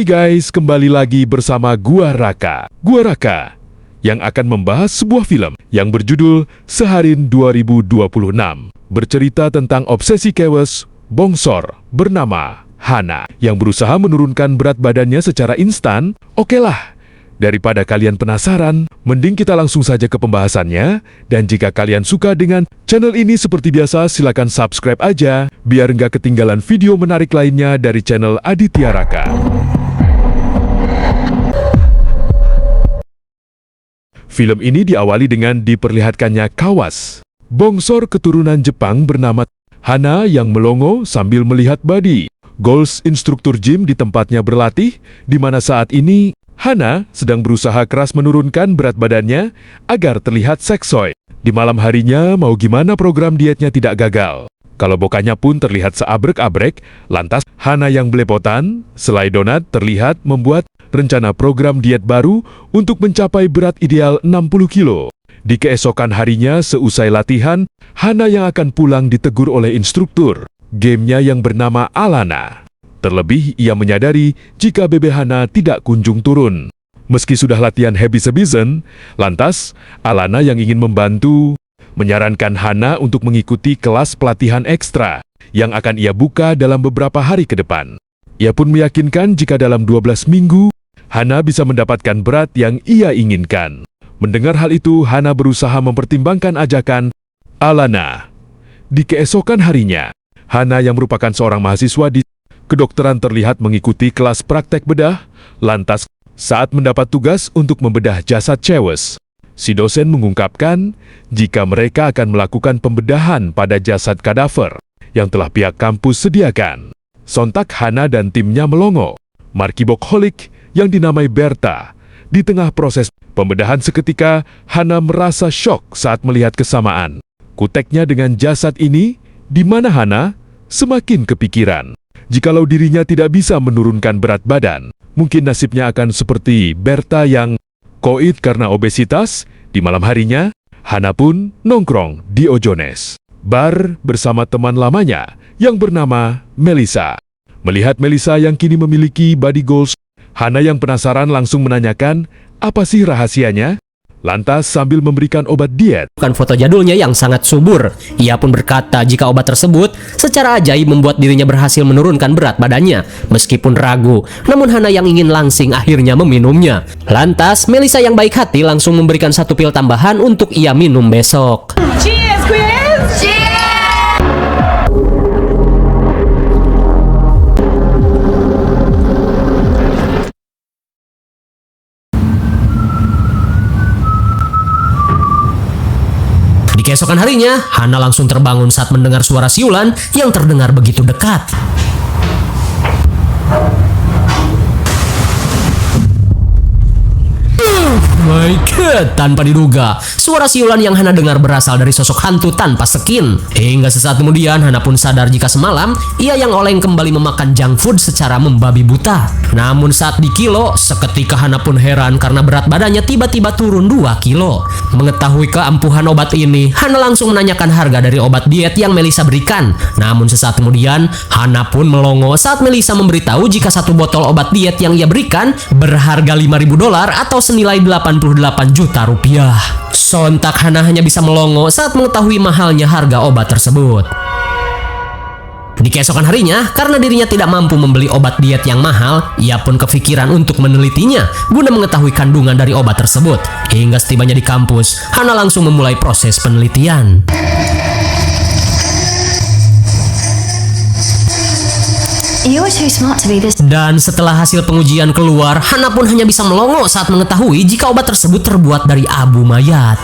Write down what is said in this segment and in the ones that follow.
Hai guys, kembali lagi bersama Gua Raka. Gua Raka yang akan membahas sebuah film yang berjudul Seharin 2026. Bercerita tentang obsesi kewas bongsor bernama Hana yang berusaha menurunkan berat badannya secara instan. Okelah, daripada kalian penasaran, mending kita langsung saja ke pembahasannya. Dan jika kalian suka dengan channel ini seperti biasa, silakan subscribe aja, biar nggak ketinggalan video menarik lainnya dari channel Aditya Raka. Film ini diawali dengan diperlihatkannya kawas bongsor keturunan Jepang bernama Hana yang melongo sambil melihat Buddy, Goals instruktur gym di tempatnya berlatih, di mana saat ini Hana sedang berusaha keras menurunkan berat badannya agar terlihat seksoi. Di malam harinya, mau gimana program dietnya tidak gagal. Kalau bokanya pun terlihat seabrek-abrek, lantas Hana yang belepotan, selai donat terlihat membuat rencana program diet baru untuk mencapai berat ideal 60 kilo. Di keesokan harinya, seusai latihan, Hana yang akan pulang ditegur oleh instruktur gamenya yang bernama Alana. Terlebih, ia menyadari jika bebe Hana tidak kunjung turun. Meski sudah latihan habis-habisan, lantas Alana yang ingin membantu menyarankan Hana untuk mengikuti kelas pelatihan ekstra yang akan ia buka dalam beberapa hari ke depan. Ia pun meyakinkan jika dalam 12 minggu, Hana bisa mendapatkan berat yang ia inginkan. Mendengar hal itu, Hana berusaha mempertimbangkan ajakan Alana. Di keesokan harinya, Hana yang merupakan seorang mahasiswa di kedokteran terlihat mengikuti kelas praktek bedah. Lantas, saat mendapat tugas untuk membedah jasad cewek, si dosen mengungkapkan jika mereka akan melakukan pembedahan pada jasad kadaver yang telah pihak kampus sediakan. Sontak Hana dan timnya melongo. Markibokholik yang dinamai Berta. Di tengah proses pembedahan seketika, Hana merasa syok saat melihat kesamaan kuteknya dengan jasad ini, di mana Hana semakin kepikiran. Jikalau dirinya tidak bisa menurunkan berat badan, mungkin nasibnya akan seperti Berta yang koit karena obesitas. Di malam harinya, Hana pun nongkrong di Ojones bar bersama teman lamanya yang bernama Melissa. Melihat Melissa yang kini memiliki body goals, Hana yang penasaran langsung menanyakan apa sih rahasianya. Lantas sambil memberikan obat diet, bukan foto jadulnya yang sangat subur. Ia pun berkata jika obat tersebut secara ajaib membuat dirinya berhasil menurunkan berat badannya. Meskipun ragu, namun Hana yang ingin langsing akhirnya meminumnya. Lantas Melissa yang baik hati langsung memberikan satu pil tambahan untuk ia minum besok. Cheers, Quiz! Cheers! Di keesokan harinya, Hana langsung terbangun saat mendengar suara siulan yang terdengar begitu dekat. My God, tanpa diduga, suara siulan yang Hana dengar berasal dari sosok hantu tanpa skin. Hingga sesaat kemudian, Hana pun sadar jika semalam, ia yang oleng kembali memakan junk food secara membabi buta. Namun saat di kilo, seketika Hana pun heran karena berat badannya tiba-tiba turun 2 kilo. Mengetahui keampuhan obat ini, Hana langsung menanyakan harga dari obat diet yang Melissa berikan. Namun sesaat kemudian, Hana pun melongo saat Melissa memberitahu jika satu botol obat diet yang ia berikan berharga $5.000 atau senilai 88 juta rupiah. Sontak Hana hanya bisa melongo saat mengetahui mahalnya harga obat tersebut. Di keesokan harinya, karena dirinya tidak mampu membeli obat diet yang mahal, ia pun kepikiran untuk menelitinya guna mengetahui kandungan dari obat tersebut. Hingga setibanya di kampus, Hana langsung memulai proses penelitian. Dan setelah hasil pengujian keluar, Hana pun hanya bisa melongo saat mengetahui jika obat tersebut terbuat dari abu mayat.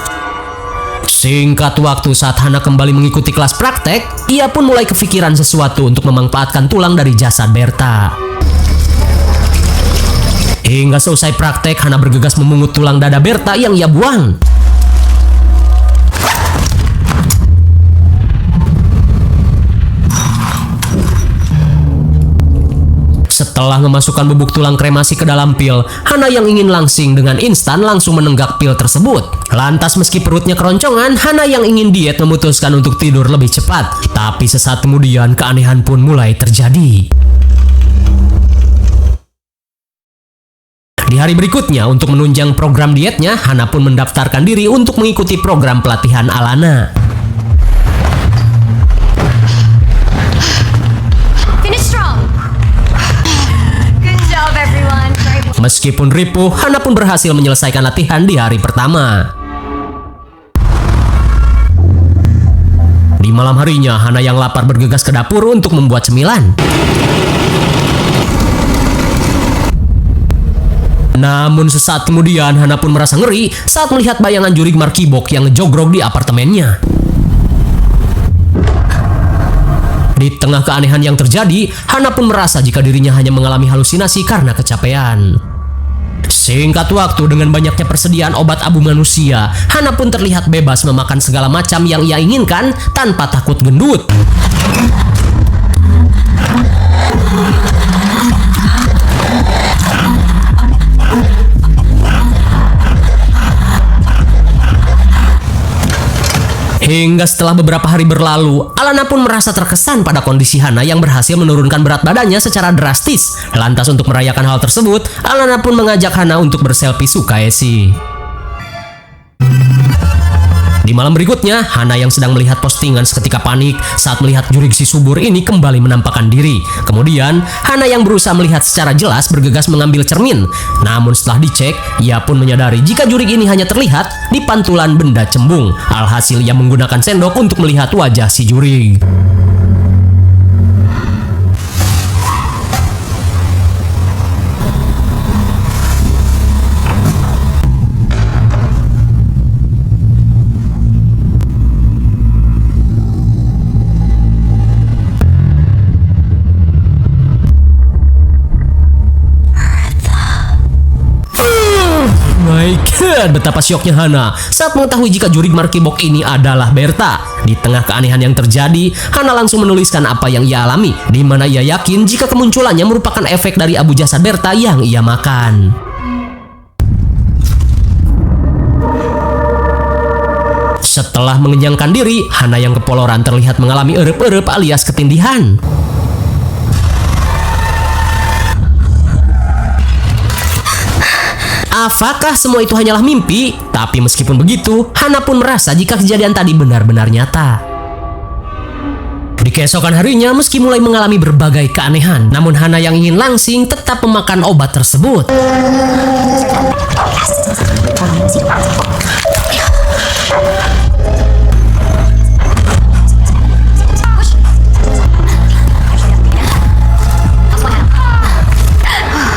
Singkat waktu saat Hana kembali mengikuti kelas praktek, ia pun mulai kepikiran sesuatu untuk memanfaatkan tulang dari jasad Berta. Hingga selesai praktek, Hana bergegas memungut tulang dada Berta yang ia buang. Setelah memasukkan bubuk tulang kremasi ke dalam pil, Hana yang ingin langsing dengan instan langsung menenggak pil tersebut. Lantas meski perutnya keroncongan, Hana yang ingin diet memutuskan untuk tidur lebih cepat. Tapi sesaat kemudian keanehan pun mulai terjadi. Di hari berikutnya, untuk menunjang program dietnya, Hana pun mendaftarkan diri untuk mengikuti program pelatihan Alana. Finish strong. Good job, everyone. Meskipun ripuh, Hana pun berhasil menyelesaikan latihan di hari pertama. Di malam harinya, Hana yang lapar bergegas ke dapur untuk membuat cemilan. Namun sesaat kemudian, Hana pun merasa ngeri saat melihat bayangan juri markibok yang ngejogrok di apartemennya. Di tengah keanehan yang terjadi, Hana pun merasa jika dirinya hanya mengalami halusinasi karena kecapean. Singkat waktu, dengan banyaknya persediaan obat abu manusia, Hana pun terlihat bebas memakan segala macam yang ia inginkan tanpa takut gendut. Hingga setelah beberapa hari berlalu, Alana pun merasa terkesan pada kondisi Hana yang berhasil menurunkan berat badannya secara drastis. Lantas untuk merayakan hal tersebut, Alana pun mengajak Hana untuk berselfie sukaesi. Di malam berikutnya, Hana yang sedang melihat postingan seketika panik saat melihat juri si subur ini kembali menampakkan diri. Kemudian, Hana yang berusaha melihat secara jelas bergegas mengambil cermin. Namun setelah dicek, ia pun menyadari jika juri ini hanya terlihat di pantulan benda cembung. Alhasil ia menggunakan sendok untuk melihat wajah si juri. Betapa syoknya Hana saat mengetahui jika juri markibok ini adalah Berta. Di tengah keanehan yang terjadi, Hana langsung menuliskan apa yang ia alami, di mana ia yakin jika kemunculannya merupakan efek dari abu jasad Berta yang ia makan. Setelah mengenyangkan diri, Hana yang kepoloran terlihat mengalami erep-erep alias ketindihan. Apakah semua itu hanyalah mimpi? Tapi meskipun begitu, Hana pun merasa jika kejadian tadi benar-benar nyata. Di keesokan harinya, meski mulai mengalami berbagai keanehan, namun Hana yang ingin langsing tetap memakan obat tersebut.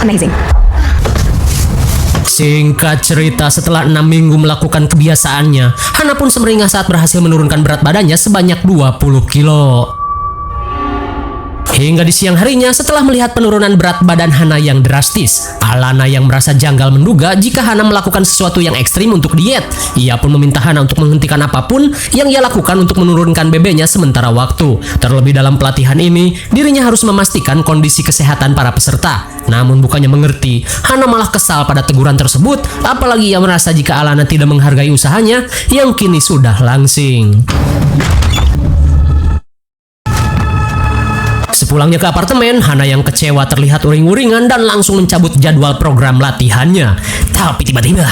Amazing. Singkat cerita, setelah 6 minggu melakukan kebiasaannya, Hana pun semeringah saat berhasil menurunkan berat badannya sebanyak 20 kilo. Hingga di siang harinya, setelah melihat penurunan berat badan Hana yang drastis, Alana yang merasa janggal menduga jika Hana melakukan sesuatu yang ekstrim untuk diet. Ia pun meminta Hana untuk menghentikan apapun yang ia lakukan untuk menurunkan BB-nya sementara waktu. Terlebih dalam pelatihan ini, dirinya harus memastikan kondisi kesehatan para peserta. Namun bukannya mengerti, Hana malah kesal pada teguran tersebut, apalagi ia merasa jika Alana tidak menghargai usahanya yang kini sudah langsing. Sepulangnya ke apartemen, Hana yang kecewa terlihat uring-uringan dan langsung mencabut jadwal program latihannya. Tapi tiba-tiba,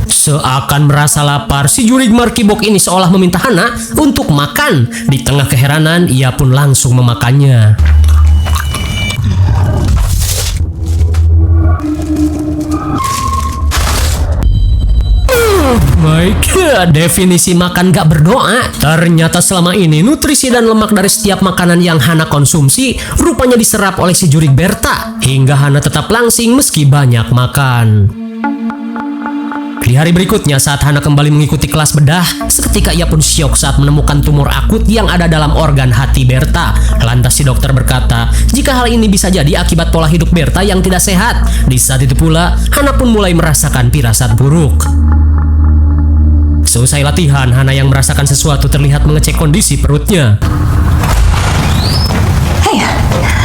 seakan merasa lapar, si juri markibok ini seolah meminta Hana untuk makan. Di tengah keheranan, ia pun langsung memakannya. My God, definisi makan gak berdoa. Ternyata selama ini nutrisi dan lemak dari setiap makanan yang Hana konsumsi rupanya diserap oleh si juri Berta, hingga Hana tetap langsing meski banyak makan. Di hari berikutnya, saat Hana kembali mengikuti kelas bedah, seketika ia pun syok saat menemukan tumor akut yang ada dalam organ hati Berta. Lantas si dokter berkata, jika hal ini bisa jadi akibat pola hidup Berta yang tidak sehat. Di saat itu pula, Hana pun mulai merasakan firasat buruk. Seusai latihan, Hana yang merasakan sesuatu terlihat mengecek kondisi perutnya.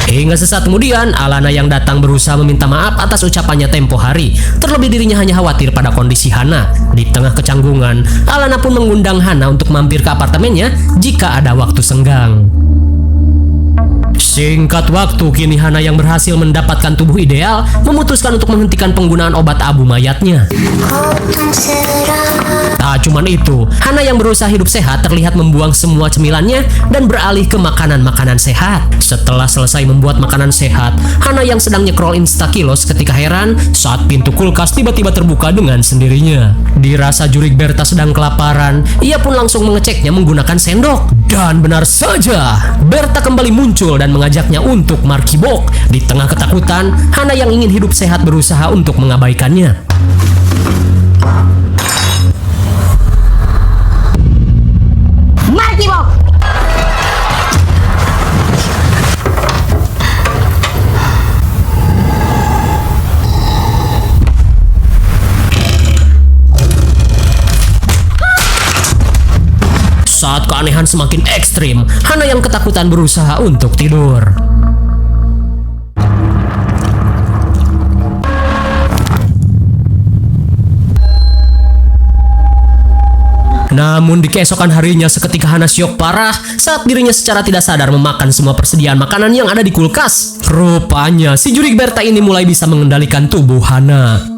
Hingga sesaat kemudian, Alana yang datang berusaha meminta maaf atas ucapannya tempo hari. Terlebih dirinya hanya khawatir pada kondisi Hana. Di tengah kecanggungan, Alana pun mengundang Hana untuk mampir ke apartemennya jika ada waktu senggang. Singkat waktu, kini Hana yang berhasil mendapatkan tubuh ideal memutuskan untuk menghentikan penggunaan obat abu mayatnya. Tak cuman itu, Hana yang berusaha hidup sehat terlihat membuang semua cemilannya dan beralih ke makanan-makanan sehat. Setelah selesai membuat makanan sehat, Hana yang sedang nyekrol Instakilos ketika heran saat pintu kulkas tiba-tiba terbuka dengan sendirinya. Dirasa Jurik Berta sedang kelaparan, ia pun langsung mengeceknya menggunakan sendok. Dan benar saja, Berta kembali muncul dan mengajaknya untuk markibok. Di tengah ketakutan, Hana yang ingin hidup sehat berusaha untuk mengabaikannya. Markibok! Saat keanehan semakin ekstrim, Hana yang ketakutan berusaha untuk tidur. Namun di keesokan harinya seketika Hana syok parah saat dirinya secara tidak sadar memakan semua persediaan makanan yang ada di kulkas. Rupanya si Jurik Berta ini mulai bisa mengendalikan tubuh Hana.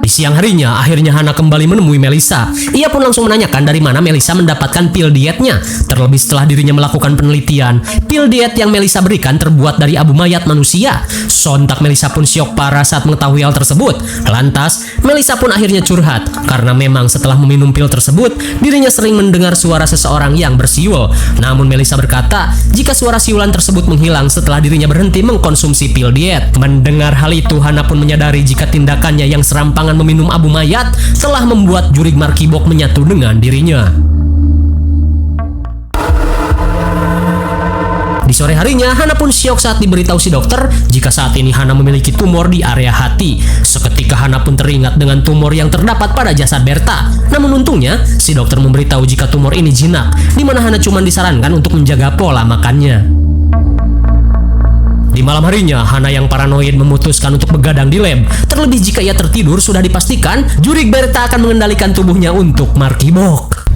Di siang harinya, akhirnya Hana kembali menemui Melissa. Ia pun langsung menanyakan dari mana Melissa mendapatkan pil dietnya. Terlebih setelah dirinya melakukan penelitian, pil diet yang Melissa berikan terbuat dari abu mayat manusia. Sontak Melissa pun syok parah saat mengetahui hal tersebut. Lantas, Melissa pun akhirnya curhat karena memang setelah meminum pil tersebut, dirinya sering mendengar suara seseorang yang bersiul. Namun Melissa berkata, jika suara siulan tersebut menghilang setelah dirinya berhenti mengkonsumsi pil diet. Mendengar hal itu, Hana pun menyadari jika tindakannya yang serampangan meminum abu mayat telah membuat Jurik Markibok menyatu dengan dirinya. Di sore harinya, Hana pun syok saat diberitahu si dokter jika saat ini Hana memiliki tumor di area hati. Seketika Hana pun teringat dengan tumor yang terdapat pada jasad Berta. Namun untungnya, si dokter memberitahu jika tumor ini jinak, di mana Hana cuma disarankan untuk menjaga pola makannya. Di malam harinya, Hana yang paranoid memutuskan untuk begadang di lab. Terlebih jika ia tertidur, sudah dipastikan Jurik Berta akan mengendalikan tubuhnya untuk markibok.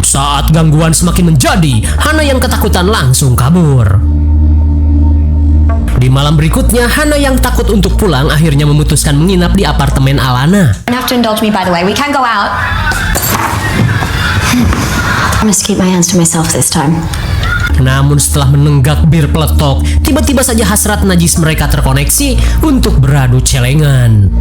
Saat gangguan semakin menjadi, Hana yang ketakutan langsung kabur. Di malam berikutnya, Hana yang takut untuk pulang akhirnya memutuskan menginap di apartemen Alana. You have to indulge me, by the way. We can't go out. I must keep my hands to myself this time. Namun setelah menenggak bir peletok, tiba-tiba saja hasrat najis mereka terkoneksi untuk beradu celengan.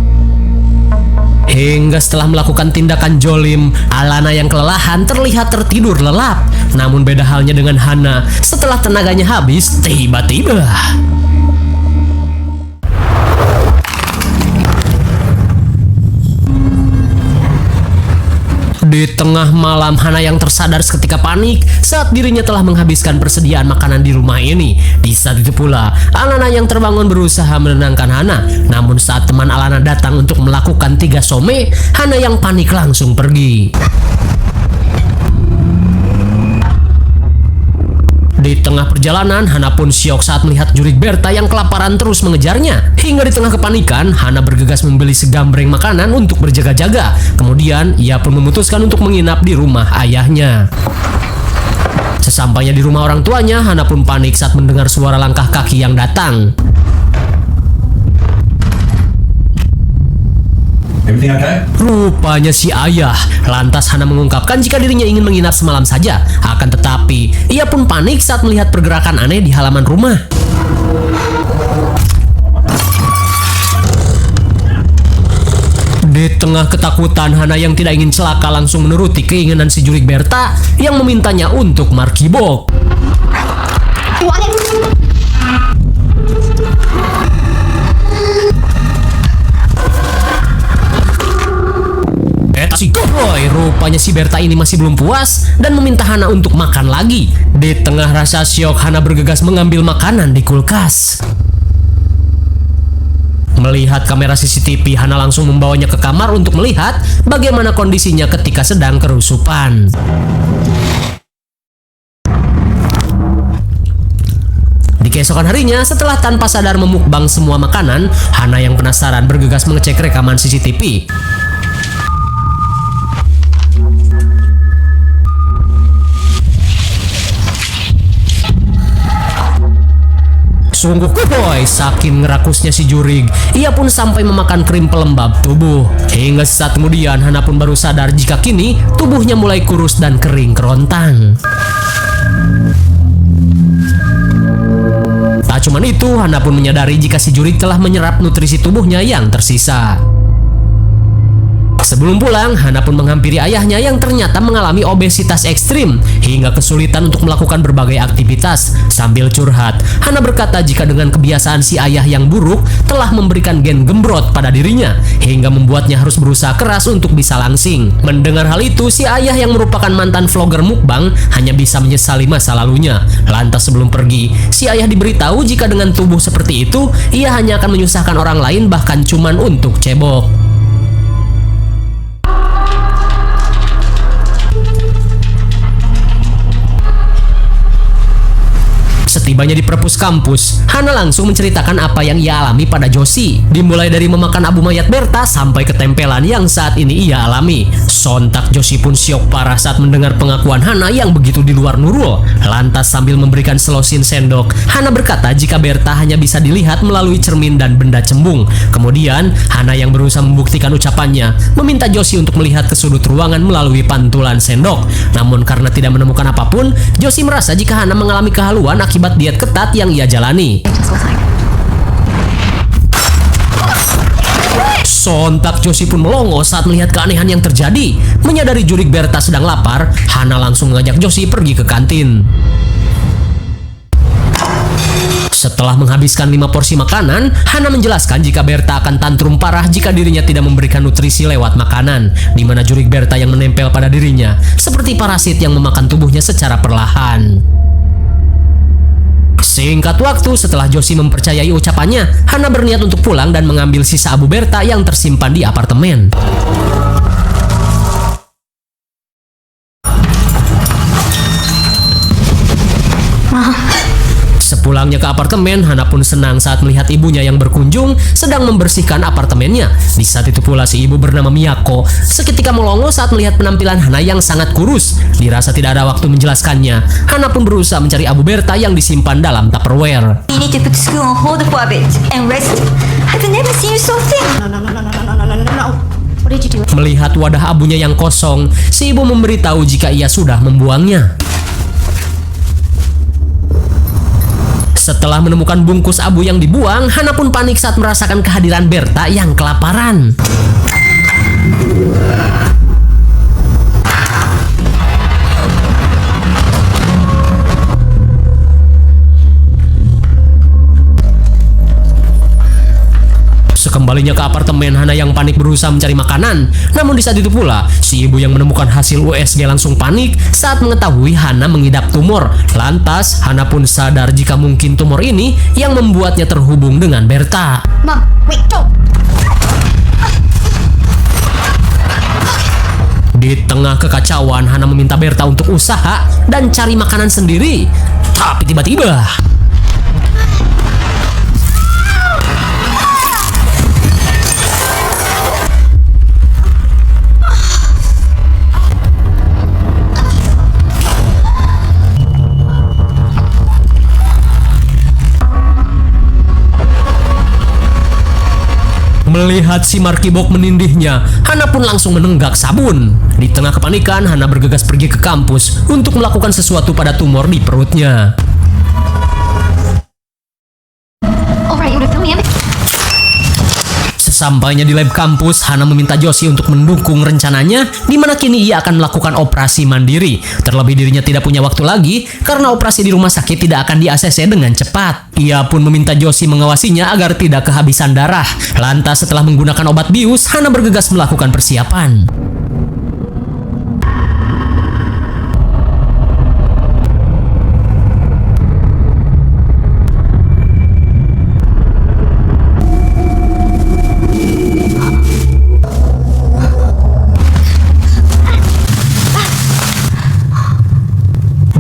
Hingga setelah melakukan tindakan jolim, Alana yang kelelahan terlihat tertidur lelap. Namun beda halnya dengan Hana, setelah tenaganya habis, tiba-tiba di tengah malam, Hana yang tersadar seketika panik saat dirinya telah menghabiskan persediaan makanan di rumah ini. Di saat itu pula, Alana yang terbangun berusaha menenangkan Hana. Namun saat teman Alana datang untuk melakukan 3 some, Hana yang panik langsung pergi. Di tengah perjalanan, Hana pun syok saat melihat Jurik Berta yang kelaparan terus mengejarnya. Hingga di tengah kepanikan, Hana bergegas membeli segambreng makanan untuk berjaga-jaga. Kemudian, ia pun memutuskan untuk menginap di rumah ayahnya. Sesampainya di rumah orang tuanya, Hana pun panik saat mendengar suara langkah kaki yang datang. Everything okay? Rupanya si ayah. Lantas Hana mengungkapkan jika dirinya ingin menginap semalam saja. Akan tetapi, ia pun panik saat melihat pergerakan aneh di halaman rumah. Di tengah ketakutan, Hana yang tidak ingin celaka langsung menuruti keinginan si Jurik Berta yang memintanya untuk markibok. Si Goboy, rupanya si Berta ini masih belum puas dan meminta Hana untuk makan lagi. Di tengah rasa syok, Hana bergegas mengambil makanan di kulkas. Melihat kamera CCTV, Hana langsung membawanya ke kamar untuk melihat bagaimana kondisinya ketika sedang kerusupan. Di keesokan harinya, setelah tanpa sadar memukbang semua makanan, Hana yang penasaran bergegas mengecek rekaman CCTV. Sungguh kuboy, saking ngerakusnya si Jurig, ia pun sampai memakan krim pelembab tubuh. Hingga sesaat kemudian Hana pun baru sadar jika kini tubuhnya mulai kurus dan kering kerontang. Tak cuman itu, Hana pun menyadari jika si Jurig telah menyerap nutrisi tubuhnya yang tersisa. Sebelum pulang, Hana pun menghampiri ayahnya yang ternyata mengalami obesitas ekstrim hingga kesulitan untuk melakukan berbagai aktivitas. Sambil curhat, Hana berkata jika dengan kebiasaan si ayah yang buruk telah memberikan gen gembrot pada dirinya hingga membuatnya harus berusaha keras untuk bisa langsing. Mendengar hal itu, si ayah yang merupakan mantan vlogger mukbang hanya bisa menyesali masa lalunya. Lantas sebelum pergi, si ayah diberitahu jika dengan tubuh seperti itu, ia hanya akan menyusahkan orang lain bahkan cuman untuk cebok. Setibanya di perpus kampus, Hana langsung menceritakan apa yang ia alami pada Josie. Dimulai dari memakan abu mayat Berta sampai ketempelan yang saat ini ia alami. Sontak Josie pun syok parah saat mendengar pengakuan Hana yang begitu di luar nurul. Lantas sambil memberikan selosin sendok, Hana berkata jika Berta hanya bisa dilihat melalui cermin dan benda cembung. Kemudian, Hana yang berusaha membuktikan ucapannya, meminta Josie untuk melihat ke sudut ruangan melalui pantulan sendok. Namun karena tidak menemukan apapun, Josie merasa jika Hana mengalami kehaluan akibat diet ketat yang ia jalani. Sontak Josie pun melongo saat melihat keanehan yang terjadi. Menyadari Jurig Berta sedang lapar, Hana langsung mengajak Josie pergi ke kantin. Setelah menghabiskan 5 porsi makanan, Hana menjelaskan jika Berta akan tantrum parah jika dirinya tidak memberikan nutrisi lewat makanan, di mana Jurig Berta yang menempel pada dirinya seperti parasit yang memakan tubuhnya secara perlahan. Singkat waktu setelah Josie mempercayai ucapannya, Hana berniat untuk pulang dan mengambil sisa abu Berta yang tersimpan di apartemen. Sepulangnya ke apartemen, Hana pun senang saat melihat ibunya yang berkunjung sedang membersihkan apartemennya. Di saat itu pula si ibu bernama Miyako seketika melongo saat melihat penampilan Hana yang sangat kurus. Dirasa tidak ada waktu menjelaskannya, Hana pun berusaha mencari abu Berta yang disimpan dalam Tupperware. You need to put school on hold for a bit and rest. I've never seen you so thin. No. What did you do? Melihat wadah abunya yang kosong, si ibu memberitahu jika ia sudah membuangnya. Setelah menemukan bungkus abu yang dibuang, Hana pun panik saat merasakan kehadiran Berta yang kelaparan. Sekembalinya ke apartemen, Hana yang panik berusaha mencari makanan. Namun di saat itu pula, si ibu yang menemukan hasil USG langsung panik saat mengetahui Hana mengidap tumor. Lantas, Hana pun sadar jika mungkin tumor ini yang membuatnya terhubung dengan Berta. Mom, wait, don't. Di tengah kekacauan, Hana meminta Berta untuk usaha dan cari makanan sendiri. Tapi tiba-tiba, melihat si Markibok menindihnya, Hana pun langsung menenggak sabun. Di tengah kepanikan, Hana bergegas pergi ke kampus untuk melakukan sesuatu pada tumor di perutnya. Alright, udah film ya. Sesampainya di lab kampus, Hana meminta Josie untuk mendukung rencananya, di mana kini ia akan melakukan operasi mandiri. Terlebih dirinya tidak punya waktu lagi, karena operasi di rumah sakit tidak akan di-ACC dengan cepat. Ia pun meminta Josie mengawasinya agar tidak kehabisan darah. Lantas setelah menggunakan obat bius, Hana bergegas melakukan persiapan.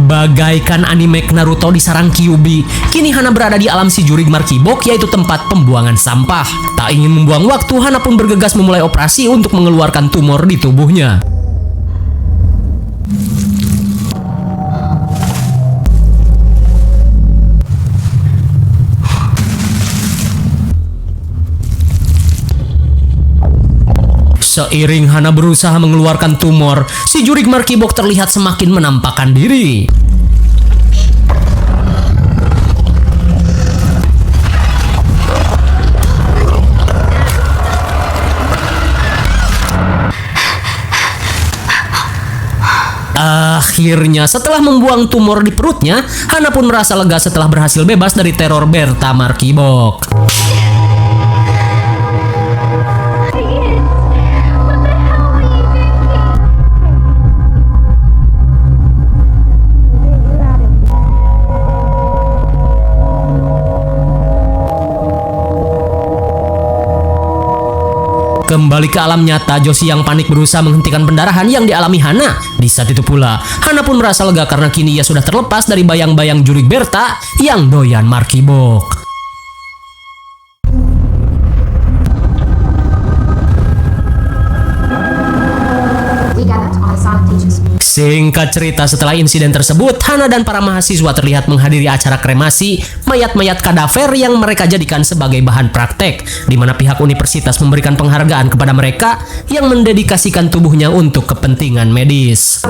Bagaikan anime Naruto di sarang Kyuubi, kini Hana berada di alam si Jurig Markibok, yaitu tempat pembuangan sampah. Tak ingin membuang waktu, Hana pun bergegas memulai operasi untuk mengeluarkan tumor di tubuhnya. Seiring Hana berusaha mengeluarkan tumor, si jurig Markibok terlihat semakin menampakkan diri. Akhirnya setelah membuang tumor di perutnya, Hana pun merasa lega setelah berhasil bebas dari teror Berta Markibok. Kembali ke alam nyata, Josie yang panik berusaha menghentikan pendarahan yang dialami Hana. Di saat itu pula, Hana pun merasa lega karena kini ia sudah terlepas dari bayang-bayang jurig Berta yang doyan Markibok. We gathered on the silent teachers. Singkat cerita, setelah insiden tersebut, Hana dan para mahasiswa terlihat menghadiri acara kremasi mayat-mayat kadaver yang mereka jadikan sebagai bahan praktek, di mana pihak universitas memberikan penghargaan kepada mereka yang mendedikasikan tubuhnya untuk kepentingan medis.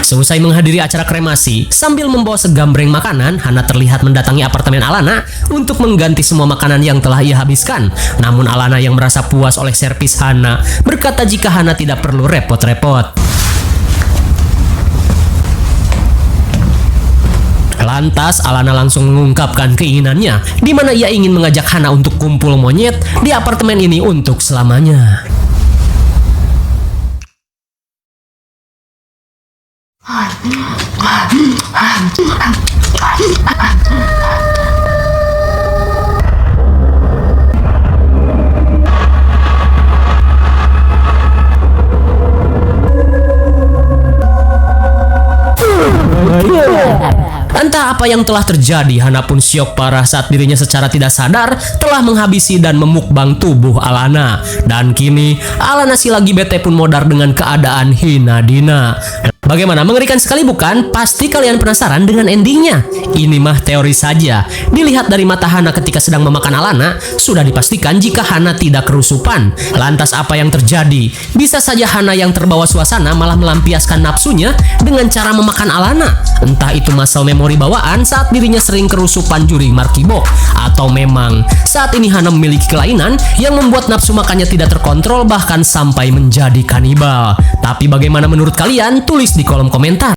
Seusai menghadiri acara kremasi, sambil membawa segambreng makanan, Hana terlihat mendatangi apartemen Alana untuk mengganti semua makanan yang telah ia habiskan. Namun Alana yang merasa puas oleh servis Hana berkata jika Hana tidak perlu repot-repot. Lantas Alana langsung mengungkapkan keinginannya, di mana ia ingin mengajak Hana untuk kumpul monyet di apartemen ini untuk selamanya. Entah apa yang telah terjadi, Hana pun syok parah saat dirinya secara tidak sadar telah menghabisi dan memukbang tubuh Alana. Dan kini Alana si lagi bete pun modar dengan keadaan hina dina. Bagaimana, mengerikan sekali bukan? Pasti kalian penasaran dengan endingnya. Ini mah teori saja. Dilihat dari mata Hana ketika sedang memakan Alana, sudah dipastikan jika Hana tidak kerusupan. Lantas apa yang terjadi? Bisa saja Hana yang terbawa suasana malah melampiaskan nafsunya dengan cara memakan Alana. Entah itu muscle memory bawaan saat dirinya sering kerusupan jurig Markibok, atau memang saat ini Hana memiliki kelainan yang membuat nafsu makannya tidak terkontrol bahkan sampai menjadi kanibal. Tapi bagaimana menurut kalian? Tulis di kolom komentar.